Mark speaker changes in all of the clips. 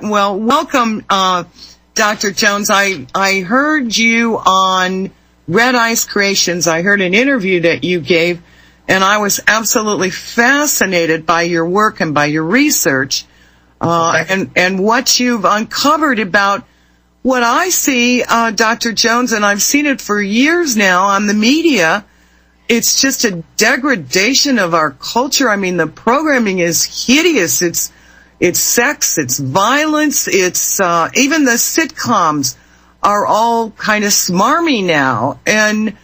Speaker 1: Well, welcome, Dr. Jones. I heard you on Red Ice Creations. I heard an interview that you gave, and I was absolutely fascinated by your work and by your research, and what you've uncovered about what I see, Dr. Jones, and I've seen it for years now on the media. It's just a degradation of our culture. I mean, the programming is hideous. It's sex, it's violence, it's even the sitcoms are all kind of smarmy now. And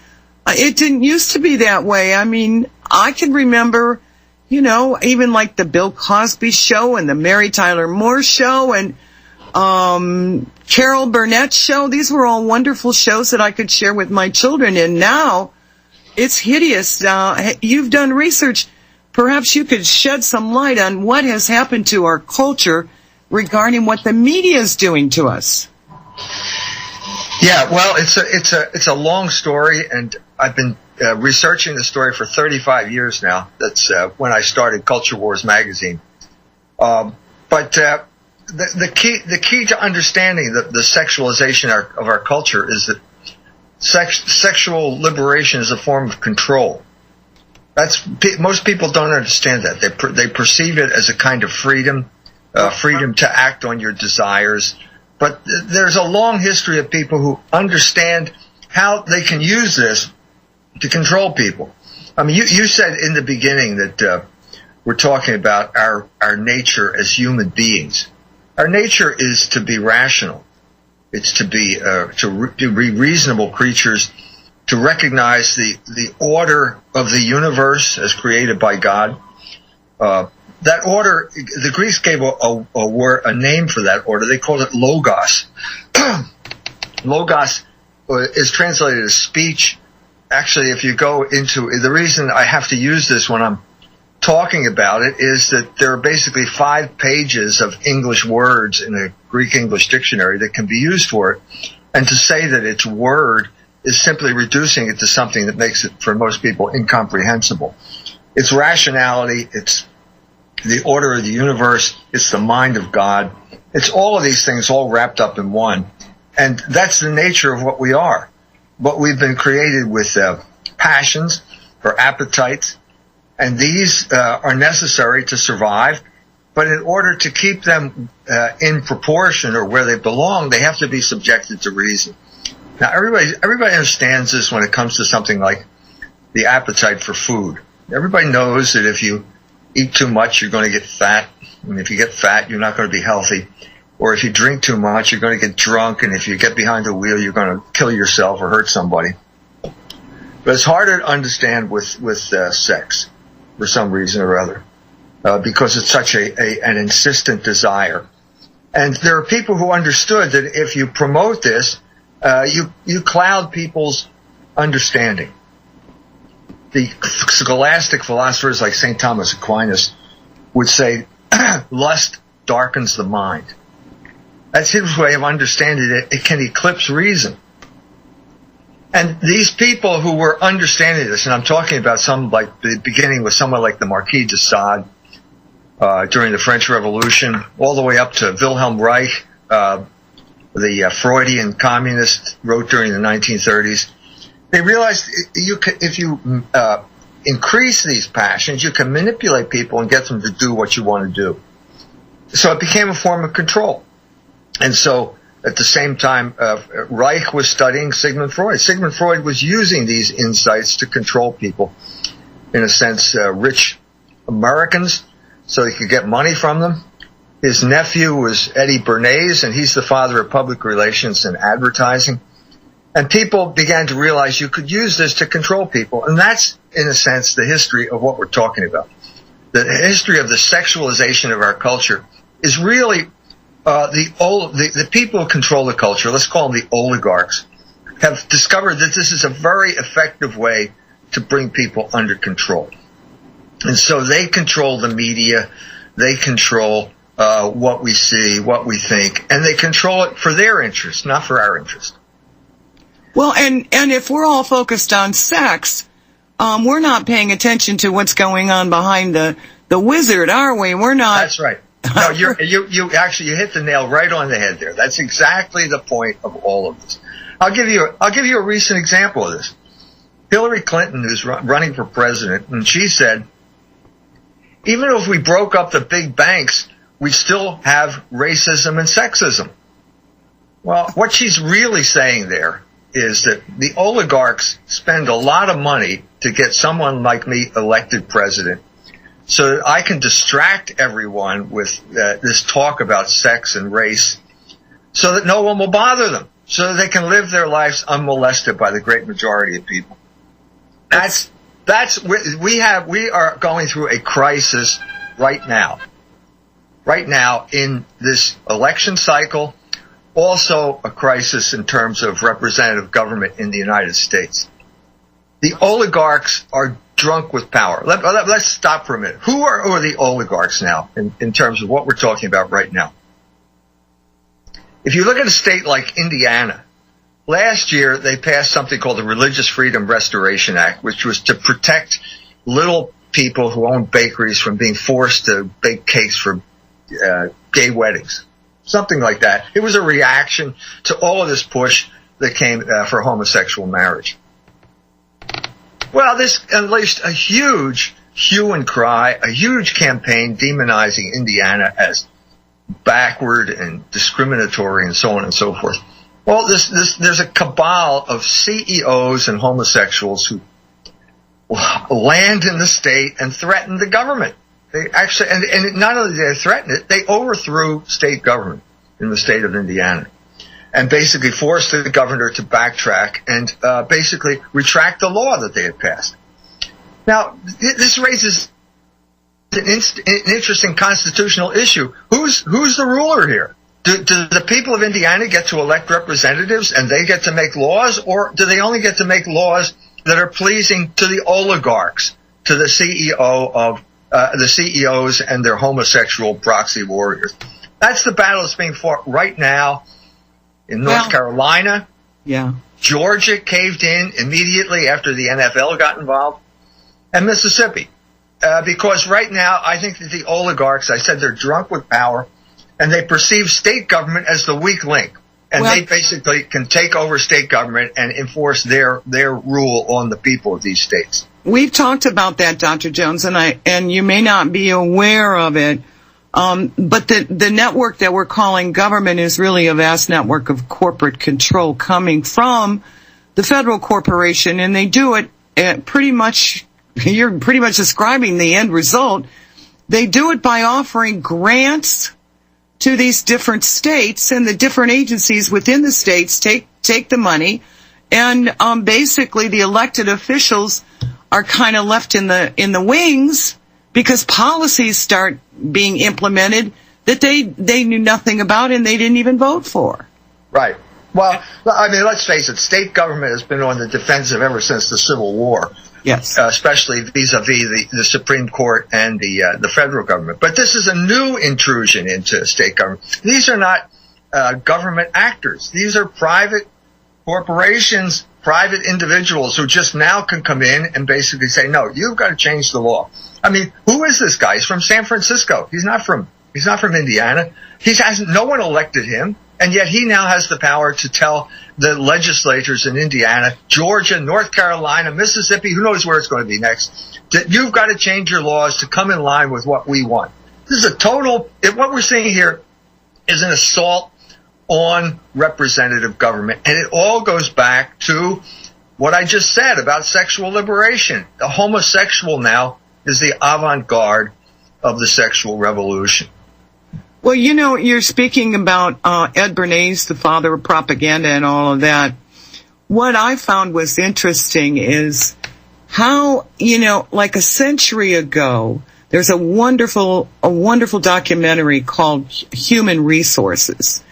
Speaker 1: it didn't used to be that way. I mean, I can remember, even like the Bill Cosby Show and the Mary Tyler Moore Show and Carol Burnett Show. These were all wonderful shows that I could share with my children. And now it's hideous. You've done research. Perhaps you could shed some light on what has happened to our culture regarding what the media is doing to us.
Speaker 2: Yeah, well, it's a long story, and I've been researching the story for 35 years now. That's when I started Culture Wars magazine. But the key to understanding the sexualization of our culture is that sexual liberation is a form of control. Most people don't understand that. They perceive it as a kind of freedom to act on your desires. But there's a long history of people who understand how they can use this to control people. I mean, you said in the beginning that we're talking about our nature as human beings. Our nature is to be rational. It's to be reasonable creatures, to recognize the order of the universe as created by God. That order, the Greeks gave a name for that order. They called it logos. Logos is translated as speech. Actually, if you go into the reason I have to use this when I'm talking about it is that there are basically 5 pages of English words in a Greek English dictionary that can be used for it. And to say that it's word is simply reducing it to something that makes it, for most people, incomprehensible. It's rationality, it's the order of the universe, it's the mind of God. It's all of these things all wrapped up in one. And that's the nature of what we are. But we've been created with passions or appetites, and these are necessary to survive. But in order to keep them in proportion or where they belong, they have to be subjected to reason. Now, everybody understands this when it comes to something like the appetite for food. Everybody knows that if you eat too much, you're going to get fat. And if you get fat, you're not going to be healthy. Or if you drink too much, you're going to get drunk. And if you get behind the wheel, you're going to kill yourself or hurt somebody. But it's harder to understand with sex for some reason or other, because it's such an insistent desire. And there are people who understood that if you promote this, you cloud people's understanding. The scholastic philosophers like St. Thomas Aquinas would say, lust darkens the mind. That's his way of understanding it. It can eclipse reason. And these people who were understanding this, and I'm talking about some like the beginning with someone like the Marquis de Sade during the French Revolution, all the way up to Wilhelm Reich, the Freudian communist, wrote during the 1930s. They realized if you increase these passions, you can manipulate people and get them to do what you want to do. So it became a form of control. And so at the same time, Reich was studying Sigmund Freud. Sigmund Freud was using these insights to control people, in a sense, rich Americans, so he could get money from them. His nephew was Eddie Bernays, and he's the father of public relations and advertising. And people began to realize you could use this to control people. And that's, in a sense, the history of what we're talking about. The history of the sexualization of our culture is really the people who control the culture, let's call them the oligarchs, have discovered that this is a very effective way to bring people under control. And so they control the media, they control what we see, what we think, and they control it for their interest, not for our interest.
Speaker 1: Well, and if we're all focused on sex, we're not paying attention to what's going on behind the wizard, are we? We're not.
Speaker 2: That's right. No, you hit the nail right on the head there. That's exactly the point of all of this. I'll give you a recent example of this. Hillary Clinton is running for president, and she said, even if we broke up the big banks, we still have racism and sexism. Well, what she's really saying there is that the oligarchs spend a lot of money to get someone like me elected president so that I can distract everyone with this talk about sex and race so that no one will bother them, so that they can live their lives unmolested by the great majority of people. We are going through a crisis right now in this election cycle, also a crisis in terms of representative government in the United States. The oligarchs are drunk with power. Let's stop for a minute. Who are the oligarchs now in terms of what we're talking about right now? If you look at a state like Indiana, last year, they passed something called the Religious Freedom Restoration Act, which was to protect little people who own bakeries from being forced to bake cakes for gay weddings, something like that. It was a reaction to all of this push that came for homosexual marriage. Well, this unleashed a huge hue and cry, a huge campaign demonizing Indiana as backward and discriminatory and so on and so forth. Well, there's a cabal of CEOs and homosexuals who land in the state and threaten the government. They actually, and not only did they threaten it, they overthrew state government in the state of Indiana and basically forced the governor to backtrack and basically retract the law that they had passed. Now, this raises an interesting constitutional issue. Who's the ruler here? Do the people of Indiana get to elect representatives and they get to make laws, or do they only get to make laws that are pleasing to the oligarchs, to the the CEOs and their homosexual proxy warriors? That's the battle that's being fought right now in North Carolina.
Speaker 1: Yeah.
Speaker 2: Georgia caved in immediately after the NFL got involved, and Mississippi. Because right now, I think that the oligarchs, I said they're drunk with power, and they perceive state government as the weak link. And they basically can take over state government and enforce their rule on the people of these states.
Speaker 1: We've talked about that, Dr. Jones, and you may not be aware of it, but the network that we're calling government is really a vast network of corporate control coming from the federal corporation, and they do it pretty much, you're pretty much describing the end result. They do it by offering grants to these different states, and the different agencies within the states take the money, and basically the elected officials are kind of left in the wings because policies start being implemented that they knew nothing about and they didn't even vote for.
Speaker 2: Right. Well, I mean, let's face it, state government has been on the defensive ever since the Civil War.
Speaker 1: Yes.
Speaker 2: Especially vis-a-vis the Supreme Court and the federal government. But this is a new intrusion into state government. These are not government actors. These are private corporations, private individuals who just now can come in and basically say, no, you've got to change the law. I mean, who is this guy? He's from San Francisco. He's not from Indiana. No one elected him. And yet he now has the power to tell the legislatures in Indiana, Georgia, North Carolina, Mississippi, who knows where it's going to be next, that you've got to change your laws to come in line with what we want. This is what we're seeing here is an assault on representative government. And it all goes back to what I just said about sexual liberation. The homosexual now is the avant-garde of the sexual revolution.
Speaker 1: Well, you're speaking about Ed Bernays, the father of propaganda and all of that. What I found was interesting is how, like a century ago, there's a wonderful documentary called Human Resources.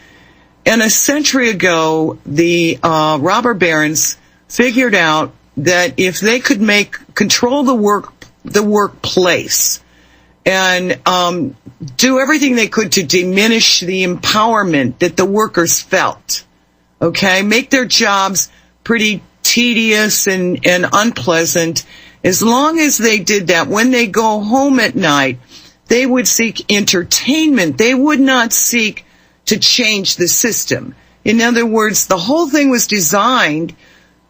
Speaker 1: And a century ago, the robber barons figured out that if they could control the workplace and do everything they could to diminish the empowerment that the workers felt, okay, make their jobs pretty tedious and unpleasant. As long as they did that, when they go home at night, They would seek entertainment. They would not seek to change the system. In other words, the whole thing was designed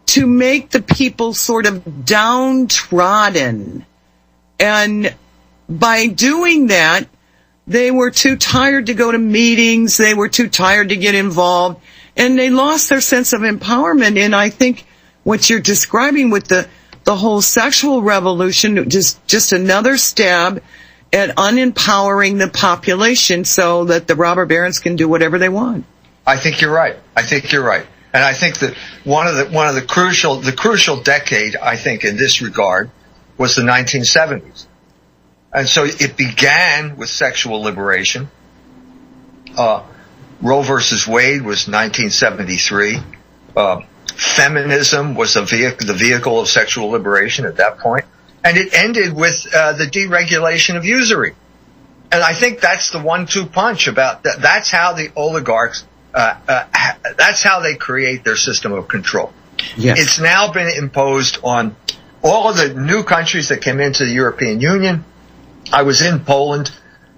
Speaker 1: to make the people sort of downtrodden. And by doing that, they were too tired to go to meetings. They were too tired to get involved. And they lost their sense of empowerment. And I think what you're describing with the whole sexual revolution, just another stab at unempowering the population so that the robber barons can do whatever they want.
Speaker 2: I think you're right. And I think that one of the crucial decade, I think, in this regard was the 1970s. And so it began with sexual liberation. Roe versus Wade was 1973. Feminism was the vehicle of sexual liberation at that point. And it ended with the deregulation of usury. And I think that's the 1-2 punch about that. That's how the oligarchs, that's how they create their system of control.
Speaker 1: Yes.
Speaker 2: It's now been imposed on all of the new countries that came into the European Union. I was in Poland.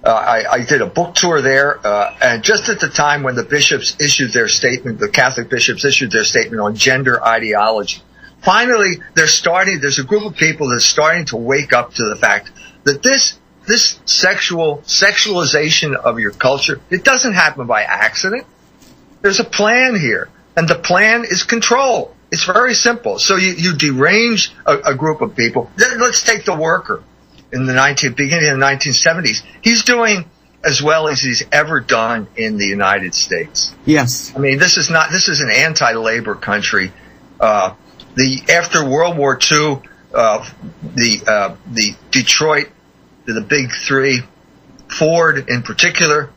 Speaker 2: I did a book tour there, and just at the time when the bishops issued their statement, the Catholic bishops issued their statement on gender ideology. Finally, there's a group of people that's starting to wake up to the fact that this sexualization of your culture, it doesn't happen by accident. There's a plan here, and the plan is control. It's very simple. So you derange a group of people. Let's take the worker in the beginning of the 1970s. He's doing as well as he's ever done in the United States.
Speaker 1: Yes.
Speaker 2: I mean, this is an anti-labor country. After World War II, the Detroit, the big three, Ford in particular,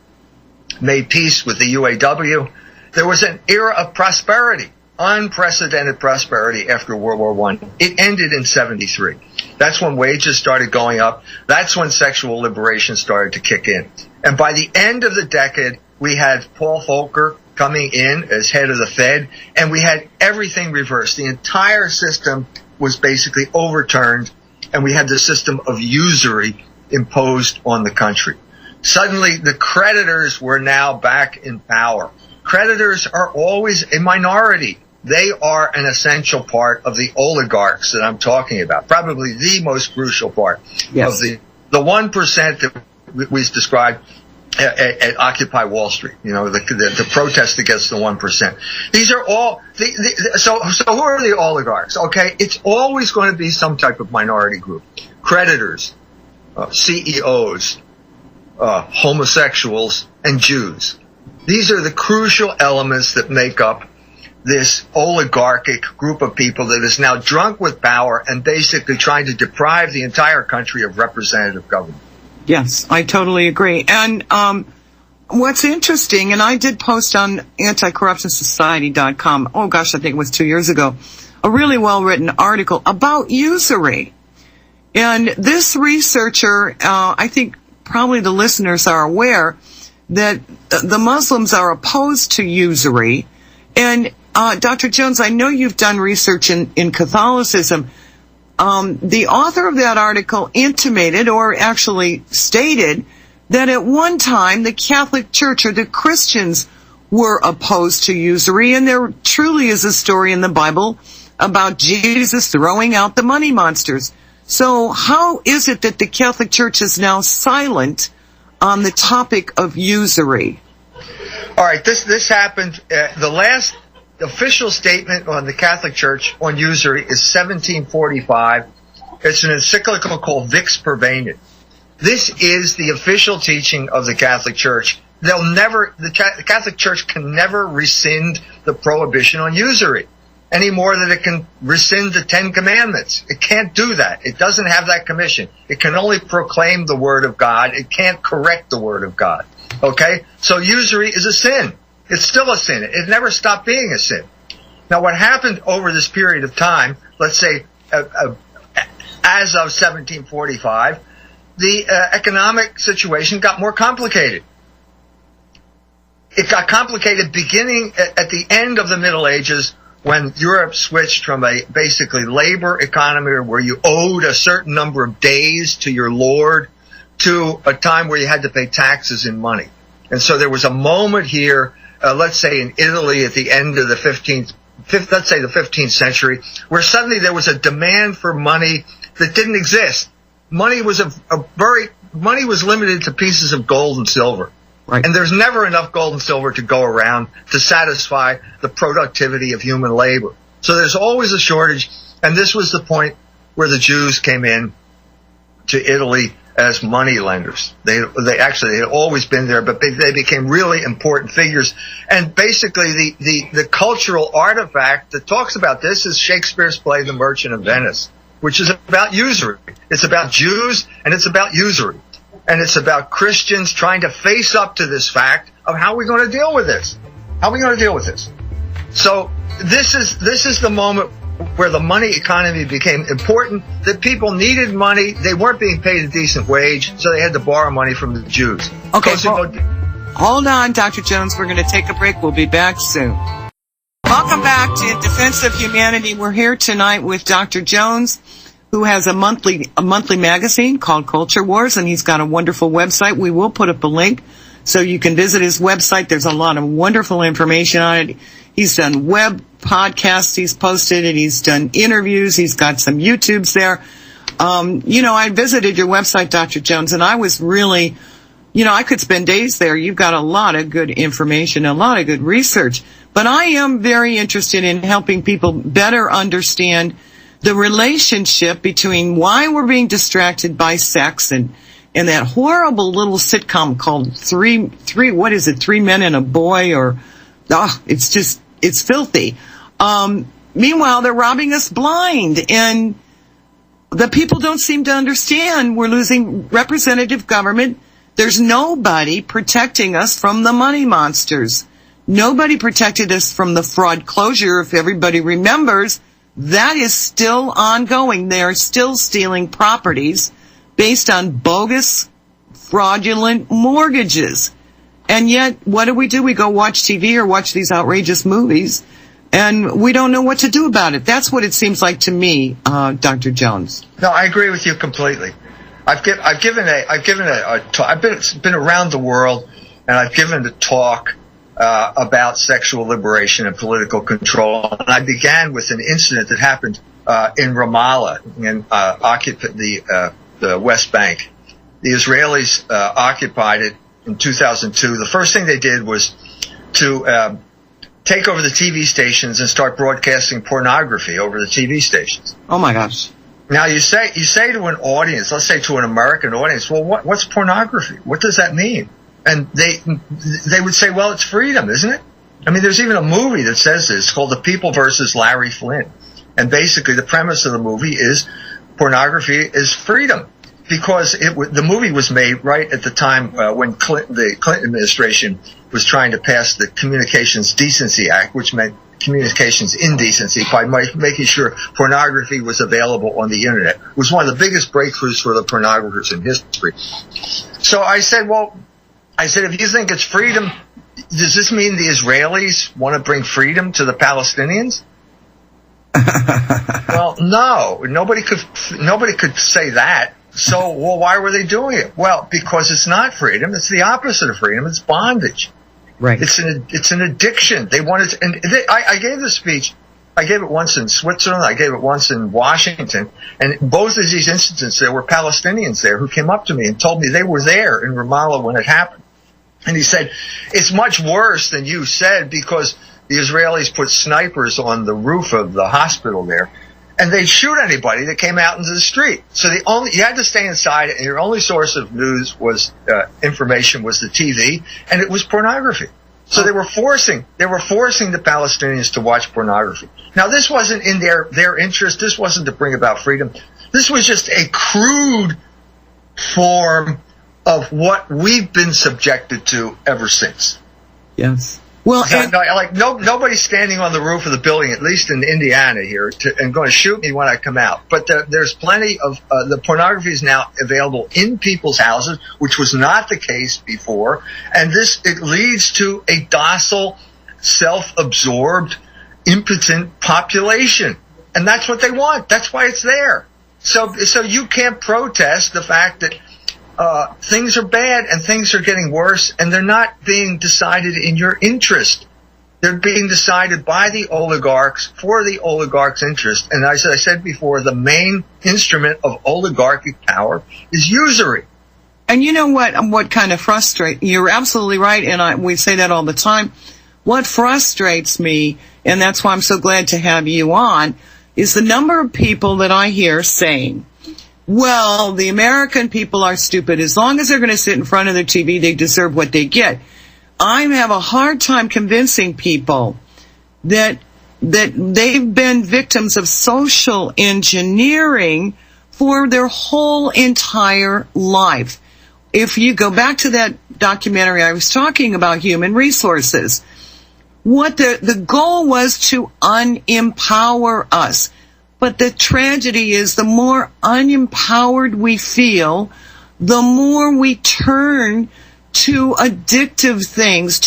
Speaker 2: made peace with the UAW. There was an era of prosperity, unprecedented prosperity after World War I. It ended in 73. That's when wages started going up. That's when sexual liberation started to kick in. And by the end of the decade, we had Paul Volcker coming in as head of the Fed, and we had everything reversed. The entire system was basically overturned, and we had the system of usury imposed on the country. Suddenly, the creditors were now back in power. Creditors are always a minority. They are an essential part of the oligarchs that I'm talking about, probably the most crucial part of the 1% that we described at Occupy Wall Street, the protest against the 1%. These are all, so who are the oligarchs? Okay, it's always going to be some type of minority group. Creditors, CEOs, homosexuals, and Jews. These are the crucial elements that make up this oligarchic group of people that is now drunk with power and basically trying to deprive the entire country of representative government.
Speaker 1: Yes, I totally agree. And what's interesting, and I did post on anticorruptionsociety.com, oh gosh, I think it was 2 years ago, a really well-written article about usury. And this researcher, I think probably the listeners are aware that the Muslims are opposed to usury. And Dr. Jones, I know you've done research in Catholicism. The author of that article intimated, or actually stated, that at one time the Catholic Church or the Christians were opposed to usury, and there truly is a story in the Bible about Jesus throwing out the money monsters. So how is it that the Catholic Church is now silent on the topic of usury?
Speaker 2: All right, this happened. The last official statement on the Catholic Church on usury is 1745. It's an encyclical called Vix Purveniet. This is the official teaching of the Catholic Church. The Catholic Church can never rescind the prohibition on usury any more than it can rescind the 10 Commandments. It can't do that. It doesn't have that commission. It can only proclaim the Word of God. It can't correct the Word of God. Okay? So usury is a sin. It's still a sin. It never stopped being a sin. Now, what happened over this period of time, let's say as of 1745, the economic situation got more complicated. It got complicated beginning at the end of the Middle Ages, when Europe switched from a basically labor economy where you owed a certain number of days to your lord to a time where you had to pay taxes in money. And so there was a moment here, let's say in Italy at the end of the 15th century, where suddenly there was a demand for money that didn't exist. Money was money was limited to pieces of gold and silver.
Speaker 1: Right.
Speaker 2: And there's never enough gold and silver to go around to satisfy the productivity of human labor. So there's always a shortage. And this was the point where the Jews came in to Italy as money lenders. They had always been there, but they became really important figures. And basically the cultural artifact that talks about this is Shakespeare's play The Merchant of Venice, which is about usury. It's about Jews and it's about usury. And it's about Christians trying to face up to this fact of how we're going to deal with this. How are we going to deal with this? So this is the moment where the money economy became important, that people needed money. They weren't being paid a decent wage, so they had to borrow money from the Jews.
Speaker 1: Okay, hold on, Dr. Jones. We're going to take a break. We'll be back soon. Welcome back to In Defense of Humanity. We're here tonight with Dr. Jones, who has a monthly magazine called Culture Wars, and he's got a wonderful website. We will put up a link so you can visit his website. There's a lot of wonderful information on it. He's done web podcasts he's posted, and he's done interviews. He's got some YouTubes there. I visited your website, Dr. Jones, and I was really, I could spend days there. You've got a lot of good information, a lot of good research. But I am very interested in helping people better understand the relationship between why we're being distracted by sex and that horrible little sitcom called Three Men and a Boy, or it's filthy. Meanwhile, they're robbing us blind, and the people don't seem to understand we're losing representative government. There's nobody protecting us from the money monsters. Nobody protected us from the fraud closure. If everybody remembers, that is still ongoing. They are still stealing properties based on bogus, fraudulent mortgages. And yet, what do? We go watch TV or watch these outrageous movies, and we don't know what to do about it. That's what it seems like to me, Dr. Jones.
Speaker 2: No, I agree with you completely. I've been around the world, and I've given a talk about sexual liberation and political control. And I began with an incident that happened in Ramallah, and occupied the West Bank. The Israelis occupied it in 2002. The first thing they did was to take over the TV stations and start broadcasting pornography over the TV stations.
Speaker 1: Oh my gosh!
Speaker 2: Now you say to an audience, let's say to an American audience, well, what's pornography? What does that mean? And they would say, well, it's freedom, isn't it? I mean, there's even a movie that says this. It's called The People versus Larry Flynn. And basically the premise of the movie is pornography is freedom, because the movie was made right at the time when the Clinton administration was trying to pass the Communications Decency Act, which meant communications indecency, by making sure pornography was available on the internet. It was one of the biggest breakthroughs for the pornographers in history. So I said, if you think it's freedom, does this mean the Israelis want to bring freedom to the Palestinians? Well, no, nobody could say that. So, why were they doing it? Well, because it's not freedom. It's the opposite of freedom. It's bondage.
Speaker 1: Right.
Speaker 2: It's an addiction. They wanted to, and I gave this speech. I gave it once in Switzerland. I gave it once in Washington. And both of these instances, there were Palestinians there who came up to me and told me they were there in Ramallah when it happened. And he said, it's much worse than you said, because the Israelis put snipers on the roof of the hospital there, and they'd shoot anybody that came out into the street. So you had to stay inside, and your only source of news was information was the TV, and it was pornography. So they were forcing the Palestinians to watch pornography. Now, this wasn't in their interest. This wasn't to bring about freedom. This was just a crude form of what we've been subjected to ever since.
Speaker 1: Yes. Well,
Speaker 2: nobody's standing on the roof of the building, at least in Indiana here, and going to shoot me when I come out. But there's plenty of the pornography is now available in people's houses, which was not the case before. And it leads to a docile, self-absorbed, impotent population, and that's what they want. That's why it's there. So you can't protest the fact that things are bad and things are getting worse, and they're not being decided in your interest. They're being decided by the oligarchs for the oligarchs' interest. And as I said before, the main instrument of oligarchic power is usury.
Speaker 1: And you know what kind of frustrates, you're absolutely right, and we say that all the time. What frustrates me, and that's why I'm so glad to have you on, is the number of people that I hear saying, well, the American people are stupid. As long as they're going to sit in front of their TV, they deserve what they get. I have a hard time convincing people that they've been victims of social engineering for their whole entire life. If you go back to that documentary I was talking about, Human Resources, what the goal was to unempower us. But the tragedy is the more unempowered we feel, the more we turn to addictive things,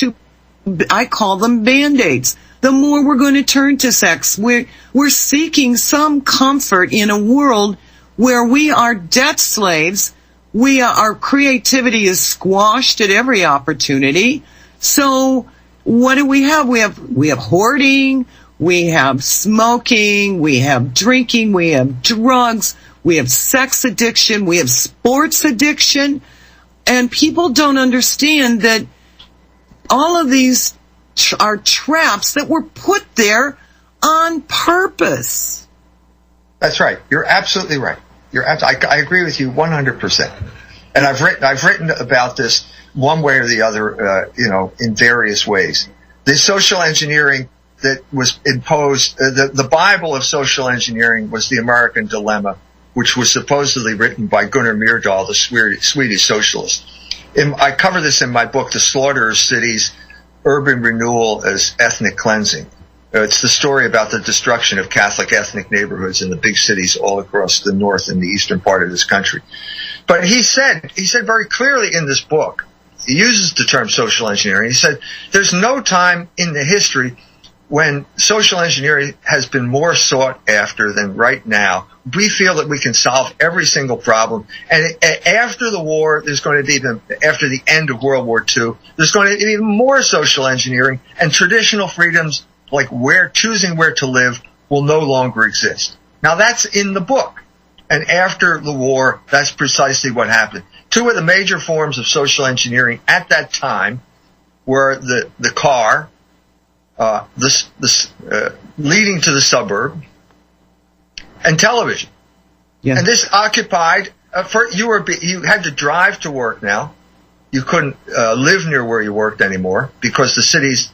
Speaker 1: I call them Band-Aids. The more we're going to turn to sex. We're seeking some comfort in a world where we are debt slaves. Our creativity is squashed at every opportunity. So what do we have? We have hoarding, we have smoking, we have drinking, we have drugs, we have sex addiction, we have sports addiction. And people don't understand that all of these are traps that were put there on purpose.
Speaker 2: That's right. You're absolutely right. I agree with you 100%. And I've written about this one way or the other, in various ways. The social engineering that was imposed, the Bible of social engineering was the American Dilemma, which was supposedly written by Gunnar Myrdal, the Swedish socialist. I cover this in my book, The Slaughter Cities, Urban Renewal as Ethnic Cleansing. It's the story about the destruction of Catholic ethnic neighborhoods in the big cities all across the north and the eastern part of this country. But he said very clearly in this book, he uses the term social engineering. He said, there's no time in the history when social engineering has been more sought after than right now. We feel that we can solve every single problem. And after the war, there's going to be after the end of World War II, there's going to be even more social engineering, and traditional freedoms like choosing where to live will no longer exist. Now that's in the book. And after the war, that's precisely what happened. Two of the major forms of social engineering at that time were the car, leading to the suburb, and television. Yeah. And this occupied, you had to drive to work now. You couldn't live near where you worked anymore because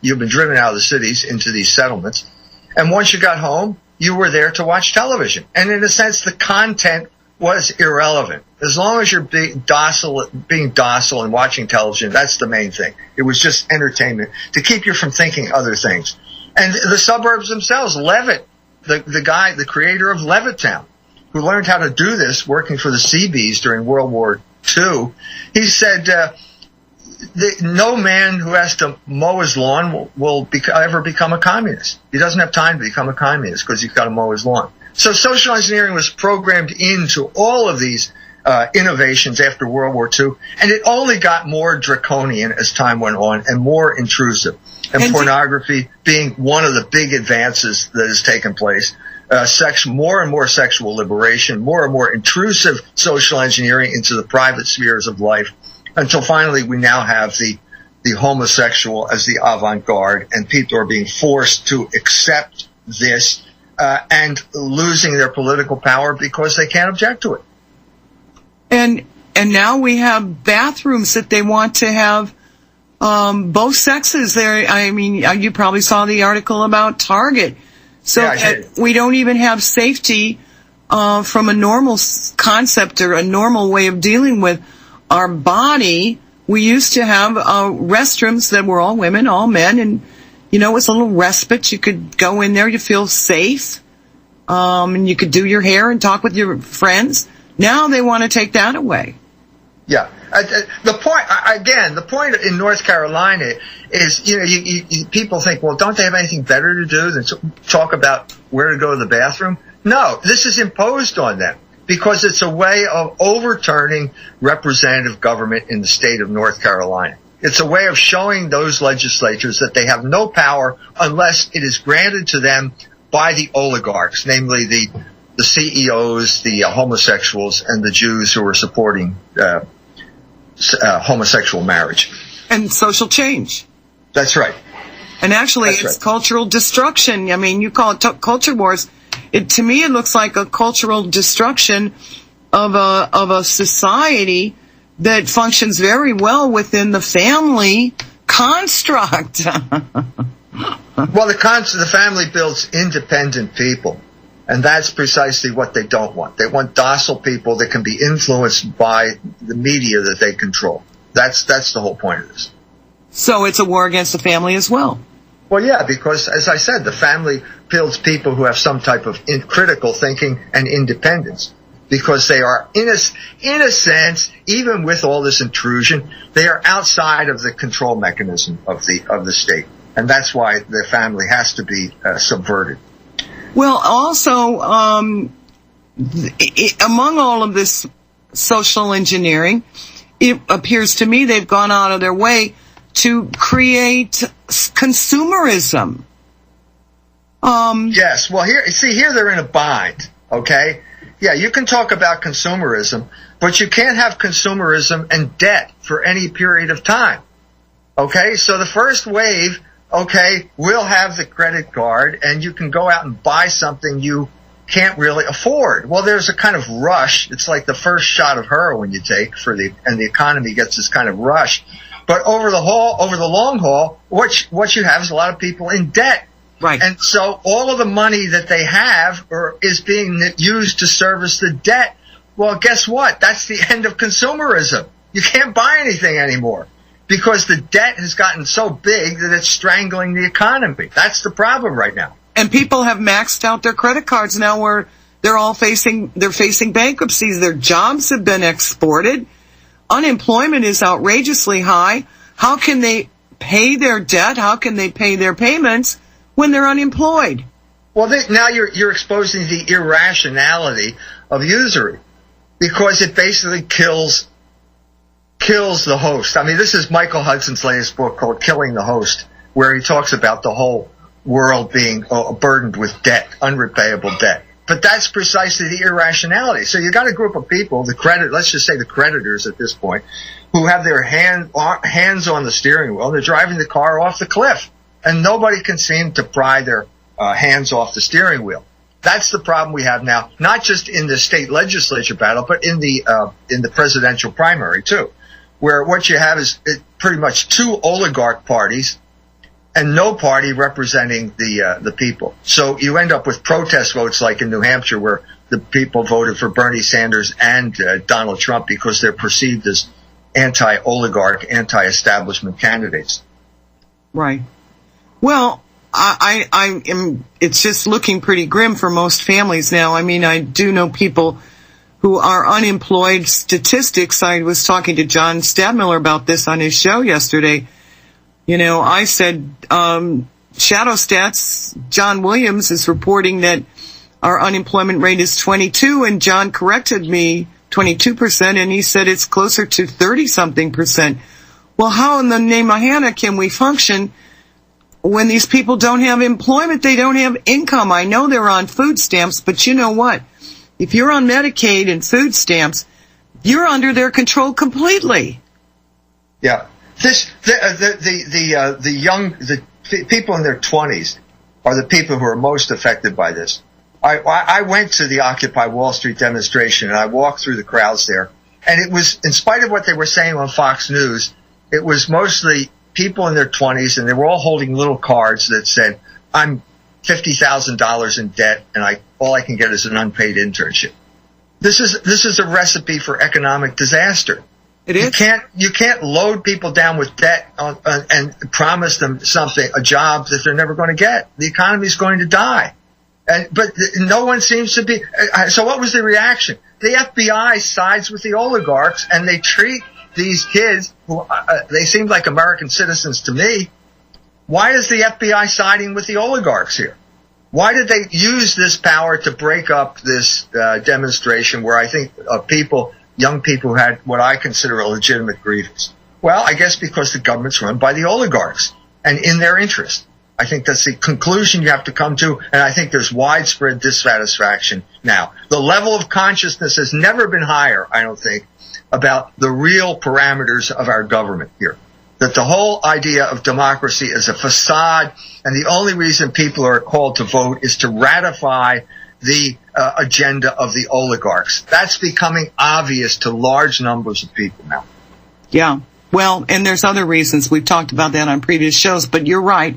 Speaker 2: you've been driven out of the cities into these settlements. And once you got home, you were there to watch television. And in a sense, the content was irrelevant. As long as you're being docile and watching television, that's the main thing. It was just entertainment to keep you from thinking other things. And the suburbs themselves, Levitt, the creator of Levittown, who learned how to do this working for the Seabees during World War II, he said, no man who has to mow his lawn will ever become a communist. He doesn't have time to become a communist because he's got to mow his lawn. So social engineering was programmed into all of these innovations after World War II, and it only got more draconian as time went on and more intrusive. And pornography being one of the big advances that has taken place. More and more sexual liberation, more and more intrusive social engineering into the private spheres of life, until finally we now have the homosexual as the avant-garde, and people are being forced to accept this and losing their political power because they can't object to it.
Speaker 1: And now we have bathrooms that they want to have both sexes there. I mean, you probably saw the article about Target. So yeah, we don't even have safety from a normal concept or a normal way of dealing with our body. We used to have restrooms that were all women, all men, and it was a little respite. You could go in there, you feel safe, and you could do your hair and talk with your friends. Now they want to take that away.
Speaker 2: Yeah. The point in North Carolina is, people think, well, don't they have anything better to do than talk about where to go to the bathroom? No, this is imposed on them because it's a way of overturning representative government in the state of North Carolina. It's a way of showing those legislatures that they have no power unless it is granted to them by the oligarchs, namely the CEOs, the homosexuals, and the Jews who are supporting homosexual marriage.
Speaker 1: And social change.
Speaker 2: That's right.
Speaker 1: And actually,
Speaker 2: That's
Speaker 1: it's
Speaker 2: right.
Speaker 1: cultural destruction. I mean, you call it culture wars. To me, it looks like a cultural destruction of a society that functions very well within the family construct.
Speaker 2: Well, the family builds independent people, and that's precisely what they don't want. They want docile people that can be influenced by the media that they control. That's the whole point of this.
Speaker 1: So it's a war against the family as well.
Speaker 2: Well, yeah, because as I said, the family builds people who have some type of critical thinking and independence, because they are, in a sense, even with all this intrusion, they are outside of the control mechanism of the state, and that's why the family has to be subverted.
Speaker 1: Well, also, among all of this social engineering, it appears to me they've gone out of their way to create consumerism.
Speaker 2: Yes. Well, here they're in a bind. Okay. Yeah, you can talk about consumerism, but you can't have consumerism and debt for any period of time. Okay. So the first wave, okay, we'll have the credit card, and you can go out and buy something you can't really afford. Well, there's a kind of rush. It's like the first shot of heroin you take and the economy gets this kind of rush. But over the long haul, what you have is a lot of people in debt.
Speaker 1: Right.
Speaker 2: And so all of the money that they have is being used to service the debt. Well, guess what? That's the end of consumerism. You can't buy anything anymore because the debt has gotten so big that it's strangling the economy. That's the problem right now.
Speaker 1: And people have maxed out their credit cards now, where they're facing bankruptcies. Their jobs have been exported. Unemployment is outrageously high. How can they pay their debt? How can they pay their payments when they're unemployed?
Speaker 2: Well, now you're exposing the irrationality of usury, because it basically kills the host. I mean, this is Michael Hudson's latest book called Killing the Host, where he talks about the whole world being burdened with debt, unrepayable debt. But that's precisely the irrationality. So you got a group of people, let's just say the creditors at this point, who have their hands on the steering wheel. They're driving the car off the cliff, and nobody can seem to pry their hands off the steering wheel. That's the problem we have now, not just in the state legislature battle, but in the presidential primary too, where what you have is pretty much two oligarch parties and no party representing the people. So you end up with protest votes like in New Hampshire, where the people voted for Bernie Sanders and Donald Trump because they're perceived as anti-oligarch, anti-establishment candidates.
Speaker 1: Right. Well, it's just looking pretty grim for most families now. I mean, I do know people who are unemployed. Statistics, I was talking to John Stadmiller about this on his show yesterday. You know, I said, Shadow Stats, John Williams is reporting that our unemployment rate is 22, and John corrected me, 22%, and he said it's closer to 30-something%. Well, how in the name of Hannah can we function when these people don't have employment? They don't have income. I know they're on food stamps, but you know what? If you're on Medicaid and food stamps, you're under their control completely.
Speaker 2: Yeah. The people in their 20s are the people who are most affected by this. I went to the Occupy Wall Street demonstration, and I walked through the crowds there, and it was, in spite of what they were saying on Fox News, it was mostly people in their 20s, and they were all holding little cards that said, I'm $50,000 in debt, and all I can get is an unpaid internship. This is a recipe for economic disaster.
Speaker 1: It is.
Speaker 2: You can't load people down with debt and promise them a job that they're never going to get. The economy is going to die. But no one seems to be. So what was the reaction? The FBI sides with the oligarchs, and they treat these kids who they seem like American citizens to me. Why is the FBI siding with the oligarchs here? Why did they use this power to break up this demonstration where I think young people who had what I consider a legitimate grievance? Well, I guess because the government's run by the oligarchs and in their interest. I think that's the conclusion you have to come to, and I think there's widespread dissatisfaction now. The level of consciousness has never been higher, I don't think, about the real parameters of our government here. That the whole idea of democracy is a facade, and the only reason people are called to vote is to ratify the agenda of the oligarchs. That's becoming obvious to large numbers of people now.
Speaker 1: Yeah. Well, and there's other reasons. We've talked about that on previous shows, but you're right.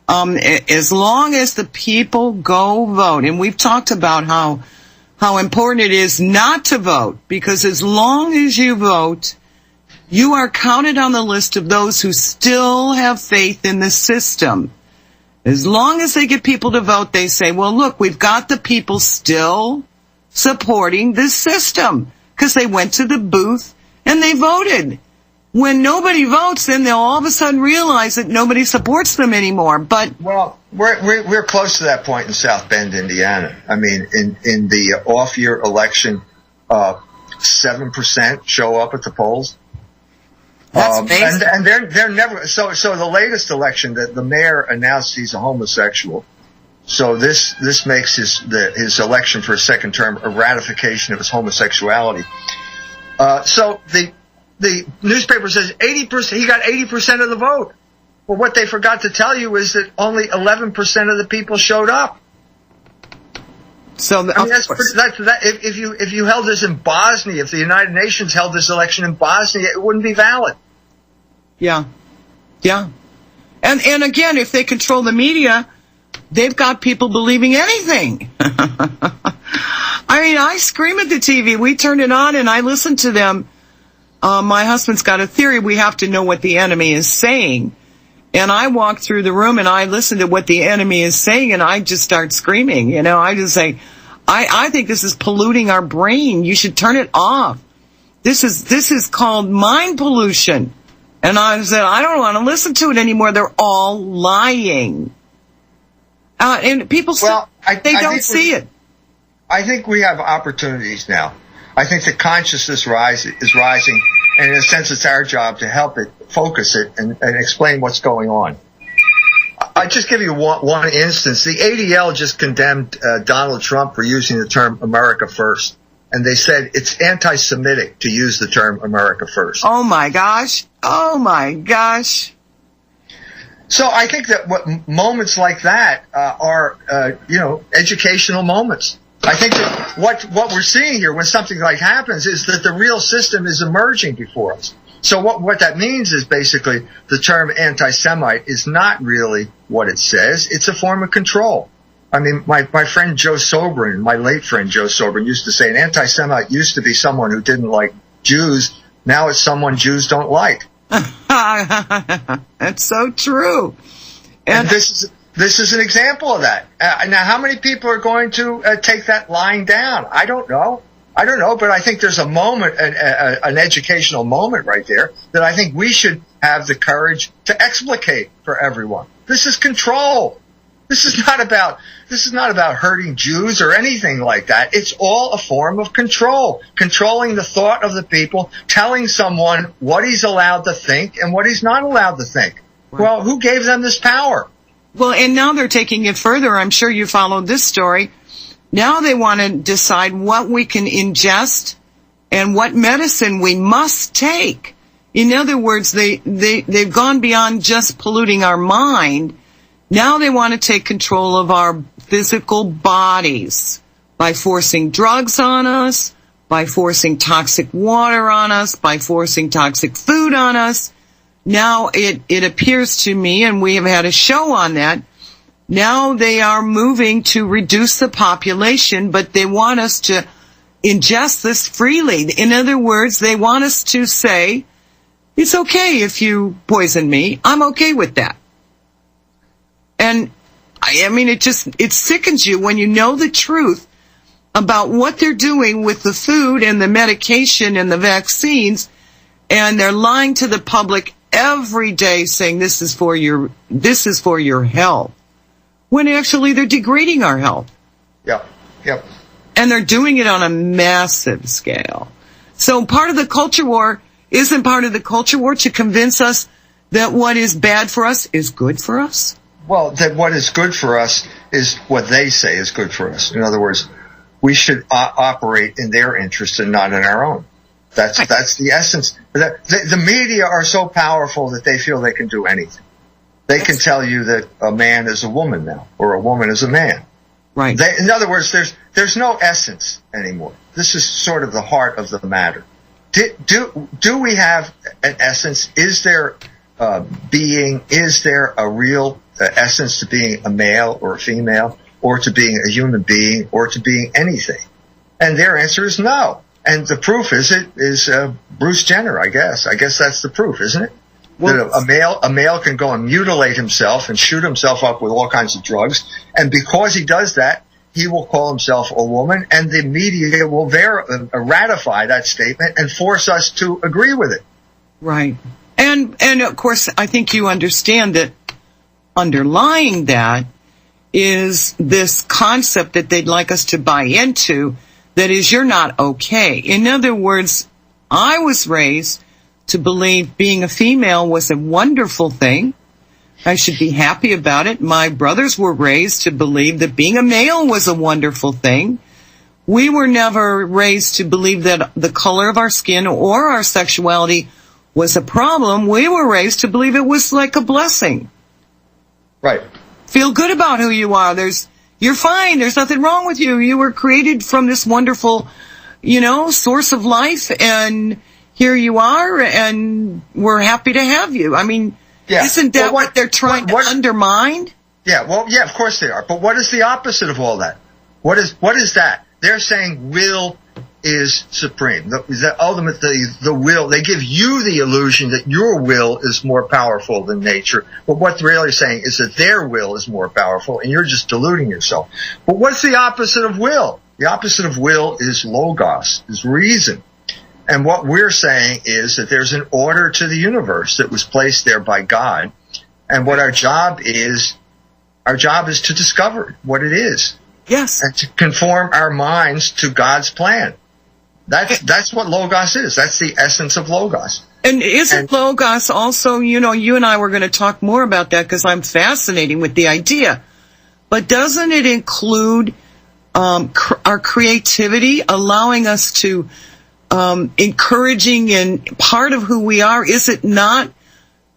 Speaker 1: As long as the people go vote, and we've talked about how important it is not to vote, because as long as you vote, you are counted on the list of those who still have faith in the system. As long as they get people to vote, they say, well, look, we've got the people still supporting this system because they went to the booth and they voted. When nobody votes, then they'll all of a sudden realize that nobody supports them anymore. But
Speaker 2: well, we're close to that point in South Bend, Indiana. I mean, in the off-year election, 7% show up at the polls.
Speaker 1: That's amazing.
Speaker 2: And they're never so the latest election that the mayor announced he's a homosexual. So this makes his election for a second term a ratification of his homosexuality. So the newspaper says 80%, he got 80% of the vote. Well, what they forgot to tell you is that only 11% of the people showed up.
Speaker 1: So
Speaker 2: I mean, if you held this in Bosnia, if the United Nations held this election in Bosnia, it wouldn't be valid.
Speaker 1: Yeah. Yeah. And again, if they control the media, they've got people believing anything. I mean, I scream at the TV. We turn it on and I listen to them. My husband's got a theory. We have to know what the enemy is saying. And I walk through the room and I listen to what the enemy is saying and I just start screaming. You know, I just say, I think this is polluting our brain. You should turn it off. This is called mind pollution. And I said, I don't want to listen to it anymore. They're all lying. And people they don't see it.
Speaker 2: I think we have opportunities now. I think the consciousness is rising, and in a sense it's our job to help it, focus it, and explain what's going on. I just give you one instance. The ADL just condemned Donald Trump for using the term America First. And they said it's anti-Semitic to use the term America First.
Speaker 1: Oh, my gosh. Oh, my gosh.
Speaker 2: So I think that moments like that are, educational moments. I think that what we're seeing here when something like happens is that the real system is emerging before us. So what that means is basically the term anti-Semite is not really what it says. It's a form of control. I mean, my friend Joe Sobran, my late friend Joe Sobran, used to say an anti-Semite used to be someone who didn't like Jews. Now it's someone Jews don't like.
Speaker 1: That's so true.
Speaker 2: And this is an example of that. Now, how many people are going to take that lying down? I don't know, but I think there's a moment, an educational moment right there that I think we should have the courage to explicate for everyone. This is control. This is not about hurting Jews or anything like that. It's all a form of control, controlling the thought of the people, telling someone what he's allowed to think and what he's not allowed to think. Right. Well, who gave them this power?
Speaker 1: Well, and now they're taking it further. I'm sure you followed this story. Now they want to decide what we can ingest and what medicine we must take. In other words, they've gone beyond just polluting our mind. Now they want to take control of our physical bodies by forcing drugs on us, by forcing toxic water on us, by forcing toxic food on us. Now it appears to me, and we have had a show on that, now they are moving to reduce the population, but they want us to ingest this freely. In other words, they want us to say, it's okay if you poison me. I'm okay with that. And I mean, it sickens you when you know the truth about what they're doing with the food and the medication and the vaccines, and they're lying to the public every day saying this is for your health. when actually they're degrading our health.
Speaker 2: Yep.
Speaker 1: And they're doing it on a massive scale. So part of the culture war isn't part of the culture war to convince us that what is bad for us is good for us?
Speaker 2: Well, that what is good for us is what they say is good for us. In other words, we should operate in their interest and not in our own. That's the essence. The media are so powerful that they feel they can do anything. They can tell you that a man is a woman now, or a woman is a man.
Speaker 1: Right.
Speaker 2: In other words, there's no essence anymore. This is sort of the heart of the matter. Do we have an essence? Is there being? Is there a real essence to being a male or a female, or to being a human being, or to being anything? And their answer is no. And the proof is Bruce Jenner, I guess. I guess that's the proof, isn't it? Well, that a male can go and mutilate himself and shoot himself up with all kinds of drugs, and because he does that, he will call himself a woman, and the media will ratify that statement and force us to agree with it.
Speaker 1: Right. And of course, I think you understand that underlying that is this concept that they'd like us to buy into, that is, you're not okay. In other words, I was raised to believe being a female was a wonderful thing. I should be happy about it. My brothers were raised to believe that being a male was a wonderful thing. We were never raised to believe that the color of our skin or our sexuality was a problem. We were raised to believe it was like a blessing.
Speaker 2: Right.
Speaker 1: Feel good about who you are. You're fine. There's nothing wrong with you. You were created from this wonderful, source of life, and here you are, and we're happy to have you. I mean, isn't that what they're trying to undermine?
Speaker 2: Yeah, well, yeah, of course they are. But what is the opposite of all that? What is that? They're saying will is supreme. Ultimately, the will, they give you the illusion that your will is more powerful than nature. But what they're really saying is that their will is more powerful, and you're just deluding yourself. But what's the opposite of will? The opposite of will is logos, is reason. And what we're saying is that there's an order to the universe that was placed there by God. And what our job is to discover what it is.
Speaker 1: Yes.
Speaker 2: And to conform our minds to God's plan. That's what Logos is. That's the essence of Logos.
Speaker 1: And isn't Logos also, you and I were going to talk more about that because I'm fascinated with the idea. But doesn't it include our creativity, allowing us to encouraging and part of who we are? Is it not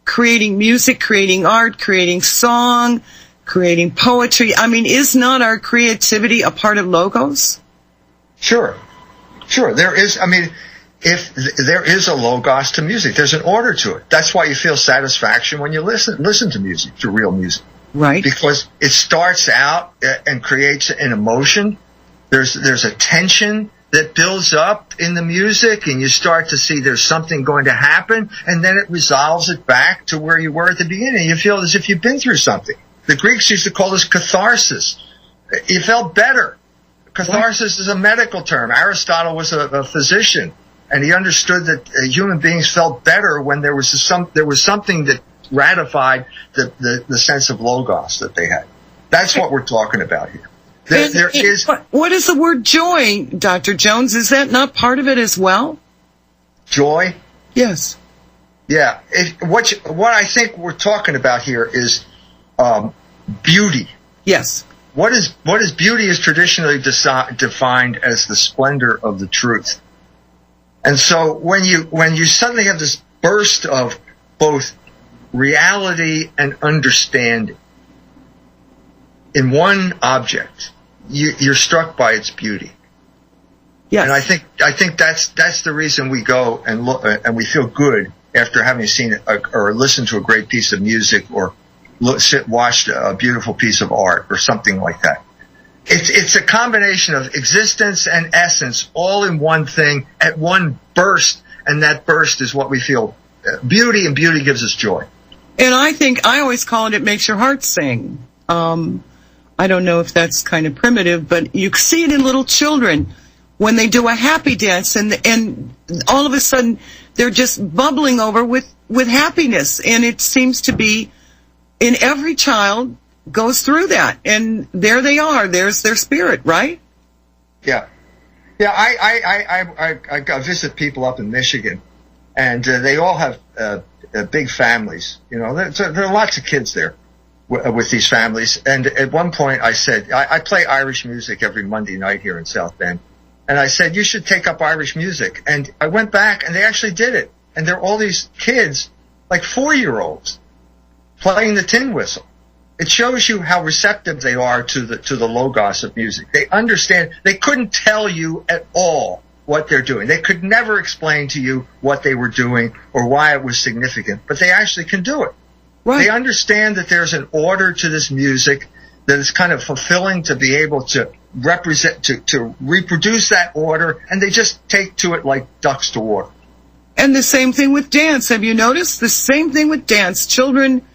Speaker 1: creating music, creating art, creating song, creating poetry? I mean, is not our creativity a part of Logos?
Speaker 2: Sure. There is, if there is a Logos to music, there's an order to it. That's why you feel satisfaction when you listen to music, to real music.
Speaker 1: Right.
Speaker 2: Because it starts out and creates an emotion. There's a tension that builds up in the music, and you start to see there's something going to happen, and then it resolves it back to where you were at the beginning. You feel as if you've been through something. The Greeks used to call this catharsis. You felt better. Catharsis is a medical term. Aristotle was a physician, and he understood that human beings felt better when there was something that ratified the sense of logos that they had. That's what we're talking about here.
Speaker 1: What is the word joy, Dr. Jones? Is that not part of it as well?
Speaker 2: Joy?
Speaker 1: Yes.
Speaker 2: Yeah. What I think we're talking about here is beauty.
Speaker 1: Yes.
Speaker 2: What is beauty is traditionally defined as the splendor of the truth. And so when you suddenly have this burst of both reality and understanding in one object, you're struck by its beauty.
Speaker 1: Yes.
Speaker 2: And I think that's the reason we go and look, and we feel good after having seen or listened to a great piece of music, or watched a beautiful piece of art, or something like that. It's a combination of existence and essence all in one thing at one burst, and that burst is what we feel beauty, and beauty gives us joy.
Speaker 1: And I always call it makes your heart sing. I don't know if that's kind of primitive, but you see it in little children when they do a happy dance, and all of a sudden they're just bubbling over with happiness. And it seems to be in every child goes through that, and there they are. There's their spirit, right?
Speaker 2: Yeah. Yeah, I visit people up in Michigan, and they all have big families. You know, there are lots of kids there with these families. And at one point I said, I play Irish music every Monday night here in South Bend. And I said, you should take up Irish music. And I went back and they actually did it. And there are all these kids, like 4-year-olds, playing the tin whistle. It shows you how receptive they are to the logos of music. They understand. They couldn't tell you at all what they're doing. They could never explain to you what they were doing or why it was significant, but they actually can do it. Right. They understand that there's an order to this music that is kind of fulfilling to be able to represent, to reproduce that order, and they just take to it like ducks to water.
Speaker 1: And the same thing with dance. Have you noticed? The same thing with dance. Children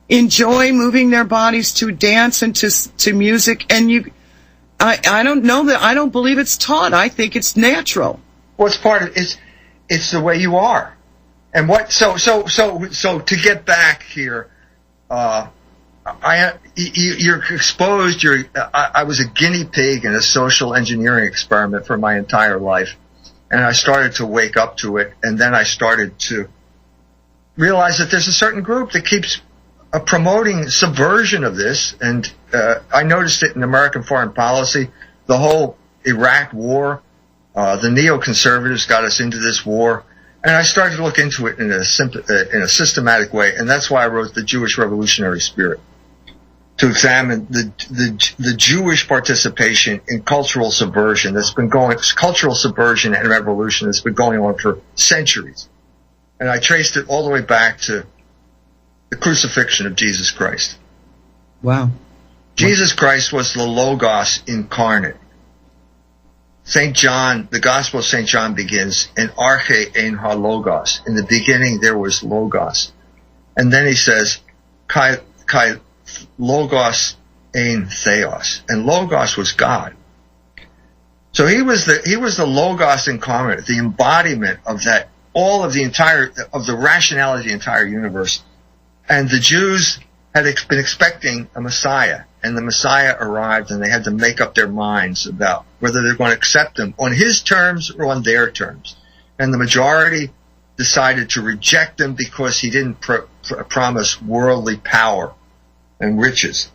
Speaker 1: enjoy moving their bodies to dance and to music, and I don't know that. I don't believe it's taught. I think it's natural.
Speaker 2: Well, it's part of it's the way you are. And what so to get back here, you're exposed. I was a guinea pig in a social engineering experiment for my entire life, and I started to wake up to it, and then I started to realize that there's a certain group that keeps promoting subversion of this, and I noticed it in American foreign policy. The whole Iraq war, the neoconservatives got us into this war, and I started to look into it in a systematic way, and that's why I wrote The Jewish Revolutionary Spirit, to examine the Jewish participation in cultural subversion cultural subversion and revolution that's been going on for centuries, and I traced it all the way back to the crucifixion of Jesus Christ.
Speaker 1: Wow.
Speaker 2: Jesus Christ was the Logos incarnate. St. John, the Gospel of St. John begins, in Arche ein ha Logos. In the beginning there was Logos. And then he says, kai Logos ein Theos. And Logos was God. So he was the Logos incarnate, the embodiment of that, all of the rationality of the entire universe. And the Jews had been expecting a Messiah, and the Messiah arrived, and they had to make up their minds about whether they're going to accept him on his terms or on their terms. And the majority decided to reject him because he didn't promise worldly power and riches.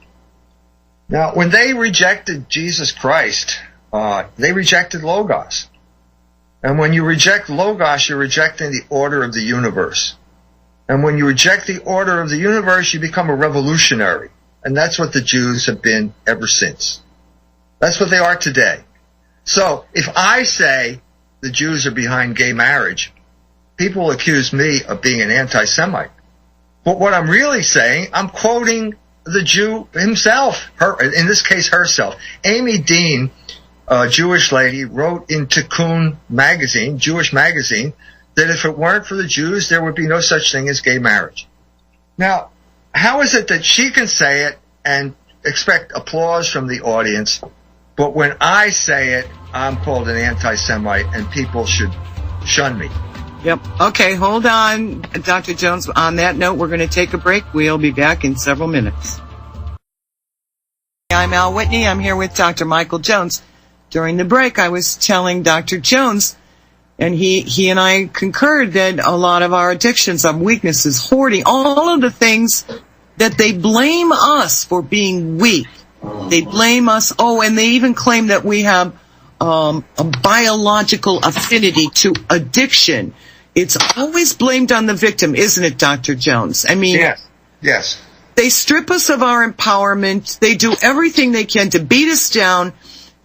Speaker 2: Now, when they rejected Jesus Christ, they rejected Logos. And when you reject Logos, you're rejecting the order of the universe. And when you reject the order of the universe, you become a revolutionary. And that's what the Jews have been ever since. That's what they are today. So if I say the Jews are behind gay marriage, people will accuse me of being an anti-Semite. But what I'm really saying, I'm quoting the Jew himself, in this case herself. Amy Dean, a Jewish lady, wrote in Tikkun magazine, Jewish magazine, that if it weren't for the Jews, there would be no such thing as gay marriage. Now, how is it that she can say it and expect applause from the audience, but when I say it, I'm called an anti-Semite and people should shun me?
Speaker 1: Yep. Okay, hold on, Dr. Jones. On that note, we're going to take a break. We'll be back in several minutes. I'm Al Whitney. I'm here with Dr. Michael Jones. During the break, I was telling Dr. Jones, and he and I concurred that a lot of our addictions, our weaknesses, hoarding, all of the things that they blame us for being weak. They blame us. Oh, and they even claim that we have a biological affinity to addiction. It's always blamed on the victim, isn't it, Dr. Jones? I mean,
Speaker 2: yes.
Speaker 1: They strip us of our empowerment. They do everything they can to beat us down,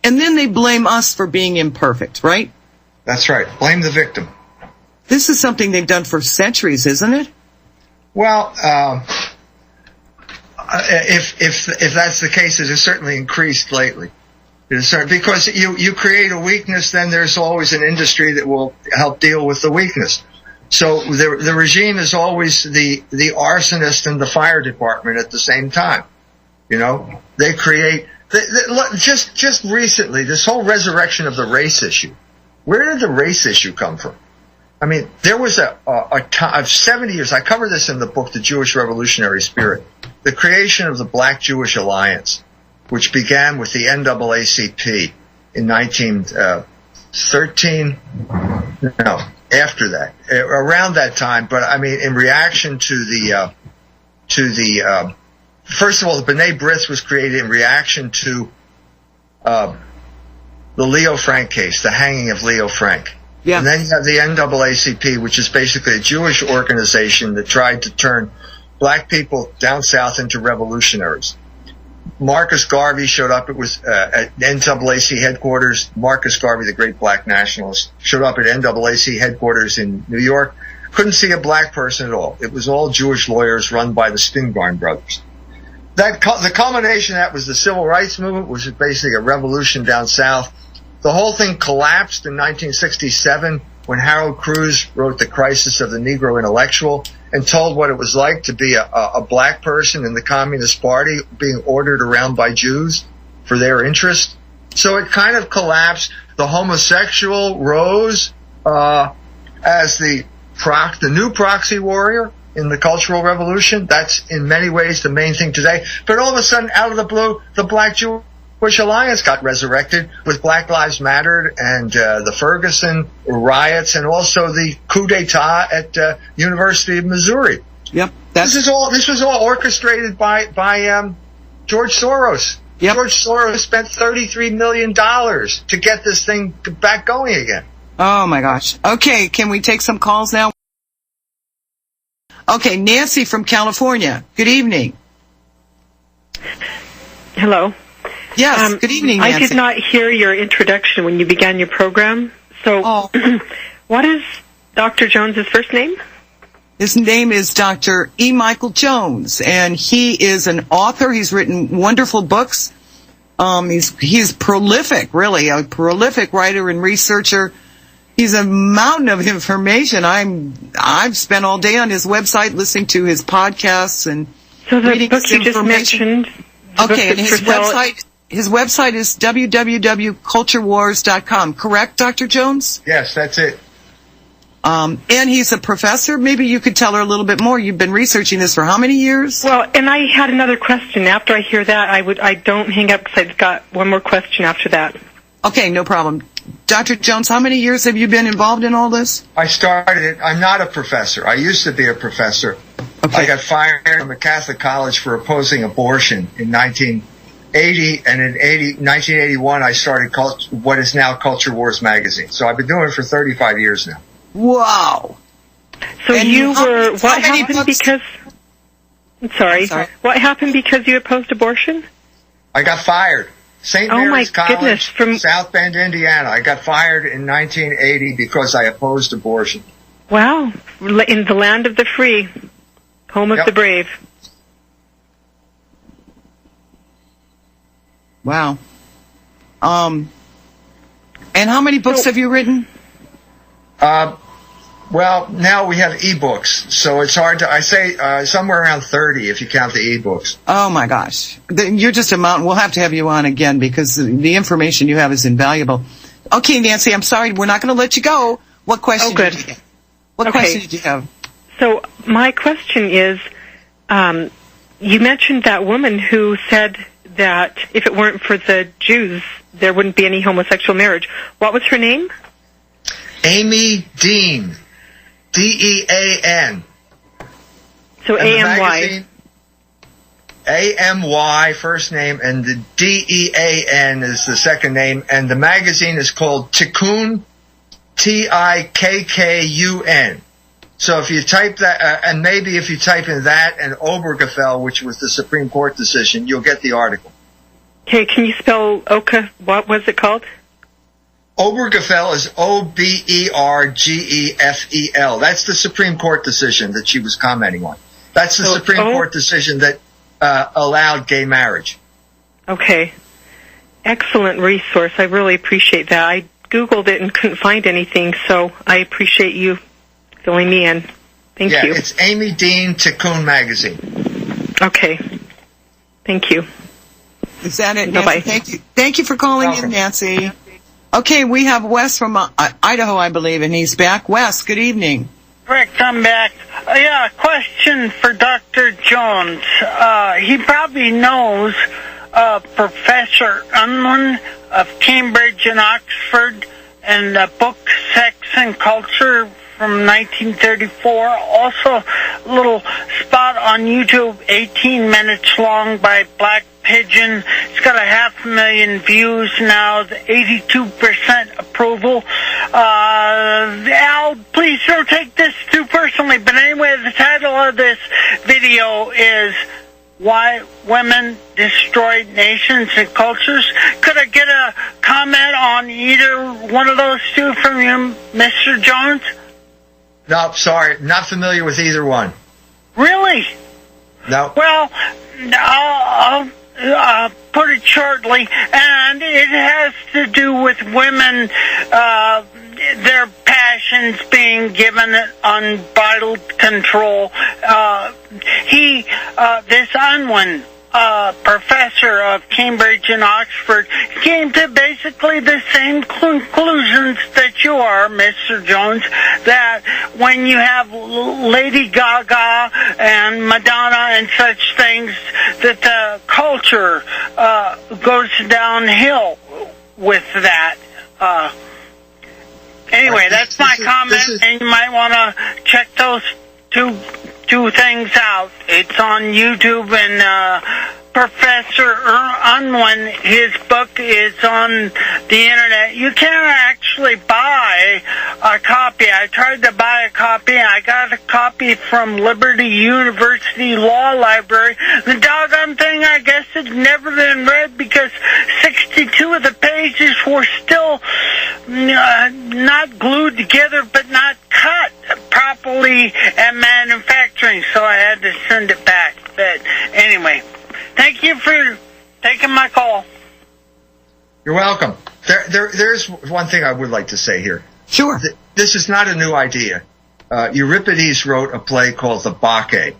Speaker 1: and then they blame us for being imperfect, right?
Speaker 2: That's right. Blame the victim.
Speaker 1: This is something they've done for centuries, isn't it?
Speaker 2: Well, if that's the case, it has certainly increased lately. Because you create a weakness, then there's always an industry that will help deal with the weakness. So the regime is always the arsonist and the fire department at the same time. You know, they create just recently this whole resurrection of the race issue. Where did the race issue come from? I mean, there was a time of 70 years. I cover this in the book, The Jewish Revolutionary Spirit, the creation of the Black Jewish Alliance, which began with the NAACP in 1913. No, after that, around that time. But I mean, in reaction to the first of all, the B'nai B'rith was created in reaction to the Leo Frank case, the hanging of Leo Frank. Yeah. And then you have the NAACP, which is basically a Jewish organization that tried to turn black people down south into revolutionaries. Marcus Garvey showed up. It was at NAACP headquarters. Marcus Garvey, the great black nationalist, showed up at NAACP headquarters in New York. Couldn't see a black person at all. It was all Jewish lawyers run by the Spingarn brothers. The culmination of that was the Civil Rights Movement, which was basically a revolution down south. The whole thing collapsed in 1967 when Harold Cruz wrote The Crisis of the Negro Intellectual and told what it was like to be a black person in the Communist Party being ordered around by Jews for their interest. So it kind of collapsed. The homosexual rose as the new proxy warrior in the Cultural Revolution. That's in many ways the main thing today. But all of a sudden, out of the blue, the Black Jewish Alliance got resurrected with Black Lives Matter and the Ferguson riots and also the coup d'etat at University of Missouri.
Speaker 1: Yep.
Speaker 2: This was all orchestrated by George Soros. Yep. George Soros spent $33 million to get this thing back going again.
Speaker 1: Oh my gosh. Okay, can we take some calls now? Okay, Nancy from California. Good evening.
Speaker 3: Hello.
Speaker 1: Yes, good evening, Nancy.
Speaker 3: I did not hear your introduction when you began your program. So what is Dr. Jones's first name?
Speaker 1: His name is Dr. E. Michael Jones, and he is an author. He's written wonderful books. He's prolific, really, a prolific writer and researcher. He's a mountain of information. I've spent all day on his website listening to his podcasts and reading his information. You just mentioned. Okay, and his website is www.culturewars.com. Correct, Dr. Jones?
Speaker 2: Yes, that's it.
Speaker 1: And he's a professor. Maybe you could tell her a little bit more. You've been researching this for how many years?
Speaker 3: Well, and I had another question. After I hear that, I don't hang up because I've got one more question after that.
Speaker 1: Okay, no problem. Dr. Jones, how many years have you been involved in all this?
Speaker 2: I started it. I'm not a professor. I used to be a professor. Okay. I got fired from a Catholic college for opposing abortion in 1980, and in 1981 I started what is now Culture Wars magazine. So I've been doing it for 35 years now.
Speaker 1: Wow.
Speaker 3: So what happened because... Sorry. What happened because you opposed abortion?
Speaker 2: I got fired. St. Mary's College, from South Bend, Indiana. I got fired in 1980 because I opposed abortion.
Speaker 3: Wow. In the land of the free, home of the brave.
Speaker 1: Wow. And how many books have you written?
Speaker 2: Well, now we have ebooks, so it's hard to, I say somewhere around 30 if you count the ebooks.
Speaker 1: Oh my gosh. You're just a mountain. We'll have to have you on again because the information you have is invaluable. Okay, Nancy, I'm sorry. We're not going to let you go. What question did you have? What question did you have?
Speaker 3: So my question is, you mentioned that woman who said that if it weren't for the Jews, there wouldn't be any homosexual marriage. What was her name?
Speaker 2: Amy Dean. D-E-A-N.
Speaker 3: So A-M-Y.
Speaker 2: A-M-Y, first name, and the D-E-A-N is the second name, and the magazine is called Tikkun, T-I-K-K-U-N. So if you type that, and maybe if you type in that and Obergefell, which was the Supreme Court decision, you'll get the article.
Speaker 3: Okay, can you spell Oka? What was it called?
Speaker 2: Obergefell is O-B-E-R-G-E-F-E-L. That's the Supreme Court decision that she was commenting on. That's the Supreme Court decision that allowed gay marriage.
Speaker 3: Okay. Excellent resource. I really appreciate that. I Googled it and couldn't find anything, so I appreciate you filling me in. Thank you.
Speaker 2: Yeah, it's Amy Dean, Tikkun Magazine.
Speaker 3: Okay. Thank you.
Speaker 1: Is that it, Nancy?
Speaker 3: Bye-bye.
Speaker 1: Thank you. Thank you for calling in, Nancy. Okay, we have Wes from Idaho, I believe, and he's back. Wes, good evening.
Speaker 4: Rick, I'm back. Yeah, a question for Dr. Jones. He probably knows Professor Unwin of Cambridge and Oxford and the book Sex and Culture from 1934. Also, a little spot on YouTube, 18 minutes long by Black Pigeon. It's got 500,000 views now, 82% approval. Al, please don't take this too personally, but anyway, the title of this video is Why Women Destroy Nations and Cultures. Could I get a comment on either one of those two from you, Mr. Jones?
Speaker 2: No, sorry, not familiar with either one.
Speaker 4: Really?
Speaker 2: No.
Speaker 4: Well, I'll put it shortly, and it has to do with women, their passions being given unbridled control. This Unwin, professor of Cambridge and Oxford, came to basically the same conclusions that you are, Mr. Jones, that when you have Lady Gaga and Madonna and such things, that the culture goes downhill with that. Anyway, that's my comment, and you might want to check those two things out. It's on YouTube, and Professor Unwin, his book is on the internet. You can't actually buy a copy. I tried to buy a copy. I got a copy from Liberty University Law Library. The doggone thing, I guess, had never been read because 62 of the pages were still not glued together, but not cut properly at manufacturing, so I had to send it back. But anyway, thank you for taking my call.
Speaker 2: You're welcome. There's one thing I would like to say here.
Speaker 1: Sure.
Speaker 2: This is not a new idea. Euripides wrote a play called The Bacchae,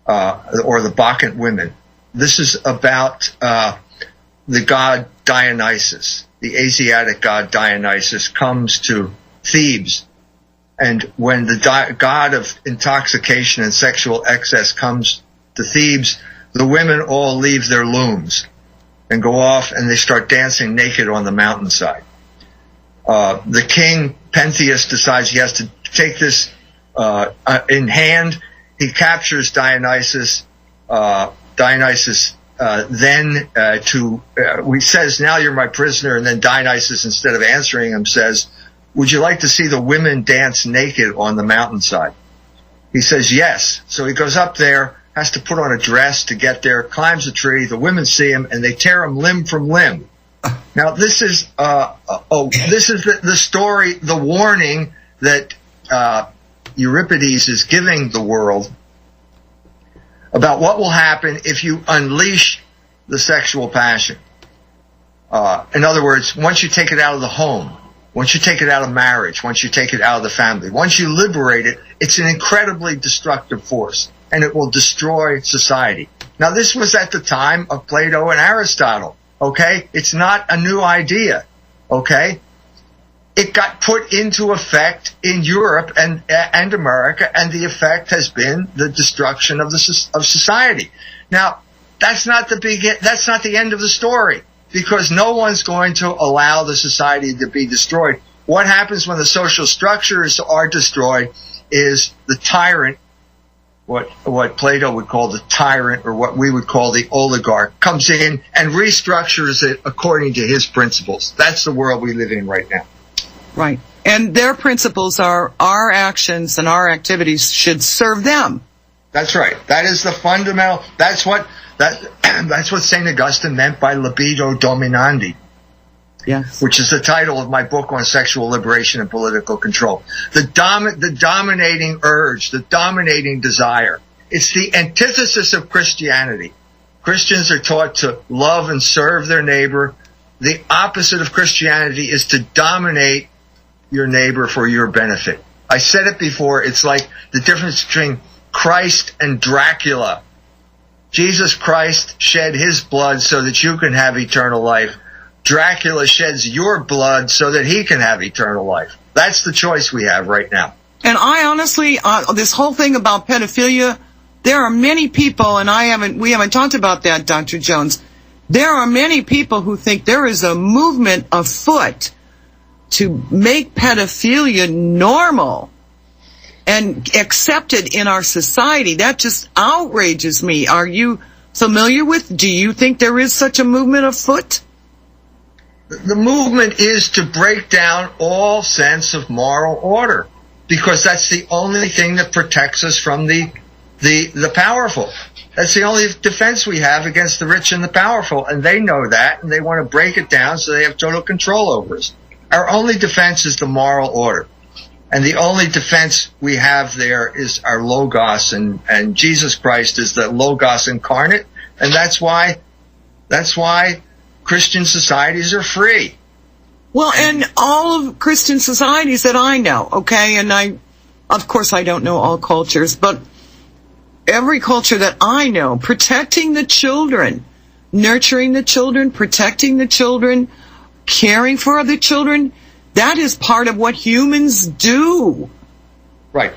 Speaker 2: or The Bacchant Women. This is about the god Dionysus. The Asiatic god Dionysus comes to Thebes, and when the god of intoxication and sexual excess comes to Thebes, the women all leave their looms and go off, and they start dancing naked on the mountainside. The king, Pentheus, decides he has to take this in hand. He captures Dionysus. Dionysus then says, "Now you're my prisoner," and then Dionysus, instead of answering him, says, "Would you like to see the women dance naked on the mountainside?" He says, "Yes." So he goes up there, has to put on a dress to get there, climbs a tree, the women see him, and they tear him limb from limb. Now, this is the story, the warning that Euripides is giving the world about what will happen if you unleash the sexual passion. In other words, once you take it out of the home, once you take it out of marriage, once you take it out of the family, once you liberate it, it's an incredibly destructive force, and it will destroy society. Now, this was at the time of Plato and Aristotle, okay? It's not a new idea, okay? It got put into effect in Europe and America, and the effect has been the destruction of society. Now, that's not the end of the story, because no one's going to allow the society to be destroyed. What happens when the social structures are destroyed is the tyrant, what Plato would call the tyrant, or what we would call the oligarch, comes in and restructures it according to his principles. That's the world we live in right now.
Speaker 1: Right. And their principles are our actions and our activities should serve them.
Speaker 2: That's right. That is the fundamental. That's what St. Augustine meant by libido dominandi.
Speaker 1: Yes.
Speaker 2: Which is the title of my book on sexual liberation and political control. The dominating urge, the dominating desire. It's the antithesis of Christianity. Christians are taught to love and serve their neighbor. The opposite of Christianity is to dominate your neighbor for your benefit. I said it before, it's like the difference between Christ and Dracula. Jesus Christ shed his blood so that you can have eternal life. Dracula sheds your blood so that he can have eternal life. That's the choice we have right now.
Speaker 1: And I honestly, this whole thing about pedophilia, there are many people, and we haven't talked about that, Dr. Jones. There are many people who think there is a movement afoot to make pedophilia normal and accepted in our society. That just outrages me. Are you familiar with, do you think there is such a movement afoot?
Speaker 2: The movement is to break down all sense of moral order, because that's the only thing that protects us from the powerful. That's the only defense we have against the rich and the powerful, and they know that, and they want to break it down so they have total control over us. Our only defense is the moral order, and the only defense we have there is our Logos, and Jesus Christ is the Logos incarnate, and that's why Christian societies are free.
Speaker 1: Well, and all of Christian societies that I know, okay, and of course I don't know all cultures, but every culture that I know, protecting the children, nurturing the children, protecting the children, caring for the children, that is part of what humans do.
Speaker 2: Right.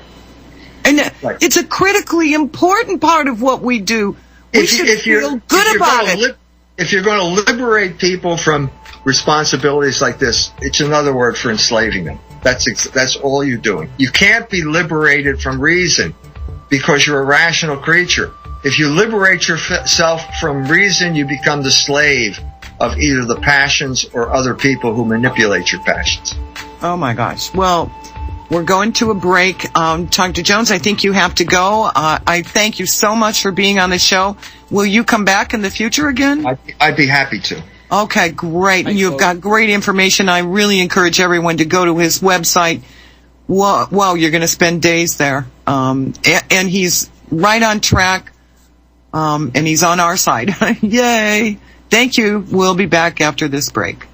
Speaker 1: And it's a critically important part of what we do. We should feel good about it.
Speaker 2: If you're going to liberate people from responsibilities like this, it's another word for enslaving them. That's all you're doing. You can't be liberated from reason because you're a rational creature. If you liberate yourself from reason, you become the slave of either the passions or other people who manipulate your passions.
Speaker 1: Oh my gosh. Well, we're going to a break. Dr. Jones, I think you have to go. I thank you so much for being on the show. Will you come back in the future again?
Speaker 2: I'd be happy to. Okay, great. You've got great information. I really encourage everyone to go to his website. Wow, you're going to spend days there. And he's right on track. And he's on our side. Yay. Thank you. We'll be back after this break.